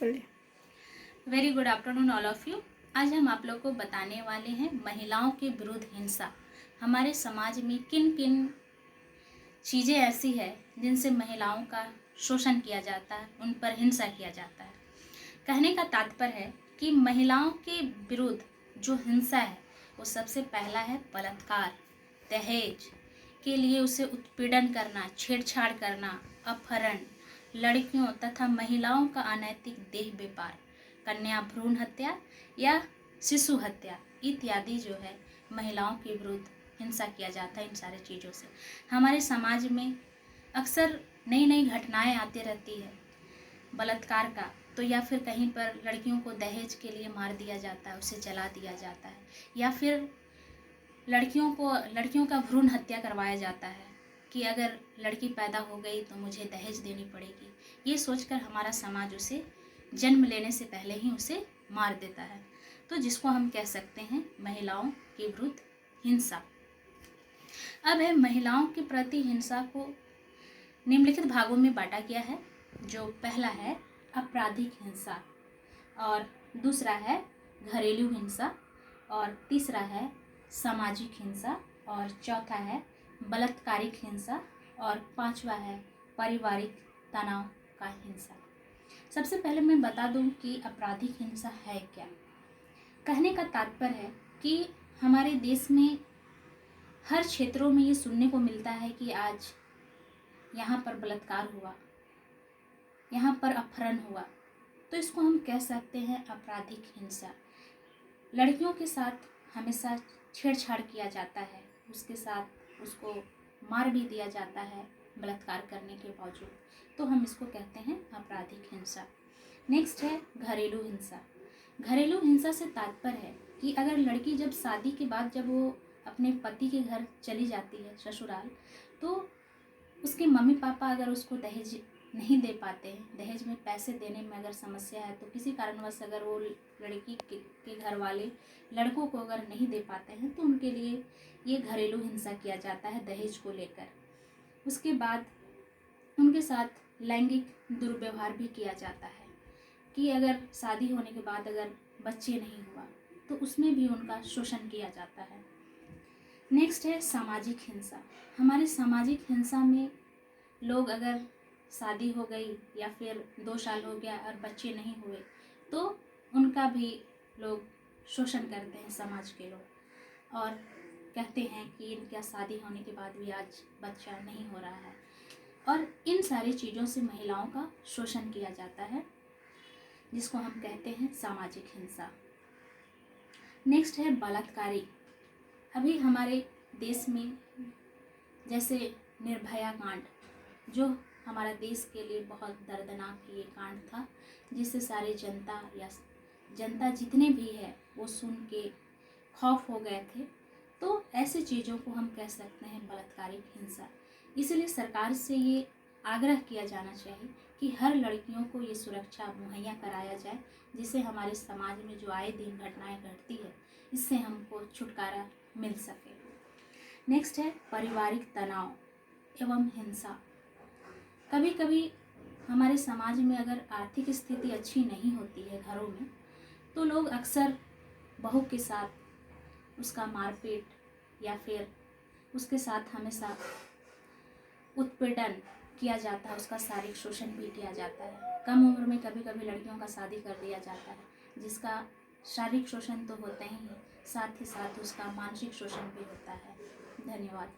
बोलिए। Very good afternoon all of you. आज हम आप लोग को बताने वाले हैं महिलाओं के विरुद्ध हिंसा हमारे समाज में किन किन चीज़ें ऐसी है जिनसे महिलाओं का शोषण किया जाता है, उन पर हिंसा किया जाता है। कहने का तात्पर्य है कि महिलाओं के विरुद्ध जो हिंसा है वो सबसे पहला है बलात्कार, दहेज के लिए उसे उत्पीड़न करना, छेड़छाड़ करना, अपहरण, लड़कियों तथा महिलाओं का अनैतिक देह व्यापार, कन्या भ्रूण हत्या या शिशु हत्या इत्यादि जो है महिलाओं के विरुद्ध हिंसा किया जाता है। इन सारे चीज़ों से हमारे समाज में अक्सर नई नई घटनाएं आती रहती है। बलात्कार का तो या फिर कहीं पर लड़कियों को दहेज के लिए मार दिया जाता है, उसे जला दिया जाता है, या फिर लड़कियों का भ्रूण हत्या करवाया जाता है कि अगर लड़की पैदा हो गई तो मुझे दहेज देनी पड़ेगी। ये सोचकर हमारा समाज उसे जन्म लेने से पहले ही उसे मार देता है, तो जिसको हम कह सकते हैं महिलाओं के विरुद्ध हिंसा। अब है महिलाओं के प्रति हिंसा को निम्नलिखित भागों में बांटा गया है। जो पहला है आपराधिक हिंसा, और दूसरा है घरेलू हिंसा, और तीसरा है सामाजिक हिंसा, और चौथा है बलात्कारिक हिंसा, और पांचवा है पारिवारिक तनाव का हिंसा। सबसे पहले मैं बता दूं कि आपराधिक हिंसा है क्या। कहने का तात्पर्य है कि हमारे देश में हर क्षेत्रों में ये सुनने को मिलता है कि आज यहाँ पर बलात्कार हुआ, यहाँ पर अपहरण हुआ, तो इसको हम कह सकते हैं आपराधिक हिंसा। लड़कियों के साथ हमेशा छेड़छाड़ किया जाता है, उसके साथ उसको मार भी दिया जाता है बलात्कार करने के बावजूद, तो हम इसको कहते हैं आपराधिक हिंसा। नेक्स्ट है घरेलू हिंसा। घरेलू हिंसा से तात्पर्य है कि अगर लड़की जब शादी के बाद जब वो अपने पति के घर चली जाती है ससुराल, तो उसके मम्मी पापा अगर उसको दहेज नहीं दे पाते हैं, दहेज में पैसे देने में अगर समस्या है, तो किसी कारणवश अगर वो लड़की के घर वाले लड़कों को अगर नहीं दे पाते हैं, तो उनके लिए ये घरेलू हिंसा किया जाता है दहेज को लेकर। उसके बाद उनके साथ लैंगिक दुर्व्यवहार भी किया जाता है कि अगर शादी होने के बाद अगर बच्चे नहीं हुआ तो उसमें भी उनका शोषण किया जाता है। नेक्स्ट है सामाजिक हिंसा। हमारे सामाजिक हिंसा में लोग अगर शादी हो गई या फिर 2 साल हो गया और बच्चे नहीं हुए, तो उनका भी लोग शोषण करते हैं समाज के लोग, और कहते हैं कि इनका शादी होने के बाद भी आज बच्चा नहीं हो रहा है, और इन सारी चीज़ों से महिलाओं का शोषण किया जाता है, जिसको हम कहते हैं सामाजिक हिंसा। नेक्स्ट है बलात्कारी। अभी हमारे देश में जैसे निर्भया कांड, जो हमारा देश के लिए बहुत दर्दनाक ये कांड था, जिससे सारे जनता जितने भी है वो सुन के खौफ हो गए थे, तो ऐसे चीज़ों को हम कह सकते हैं बलात्कारिक हिंसा। इसलिए सरकार से ये आग्रह किया जाना चाहिए कि हर लड़कियों को ये सुरक्षा मुहैया कराया जाए, जिससे हमारे समाज में जो आए दिन घटनाएं घटती है, इससे हमको छुटकारा मिल सके। नेक्स्ट है पारिवारिक तनाव एवं हिंसा। कभी कभी हमारे समाज में अगर आर्थिक स्थिति अच्छी नहीं होती है घरों में, तो लोग अक्सर बहू के साथ उसका मारपीट या फिर उसके साथ हमेशा उत्पीड़न किया जाता है, उसका शारीरिक शोषण भी किया जाता है। कम उम्र में कभी कभी लड़कियों का शादी कर दिया जाता है, जिसका शारीरिक शोषण तो होता ही है, साथ ही साथ उसका मानसिक शोषण भी होता है। धन्यवाद।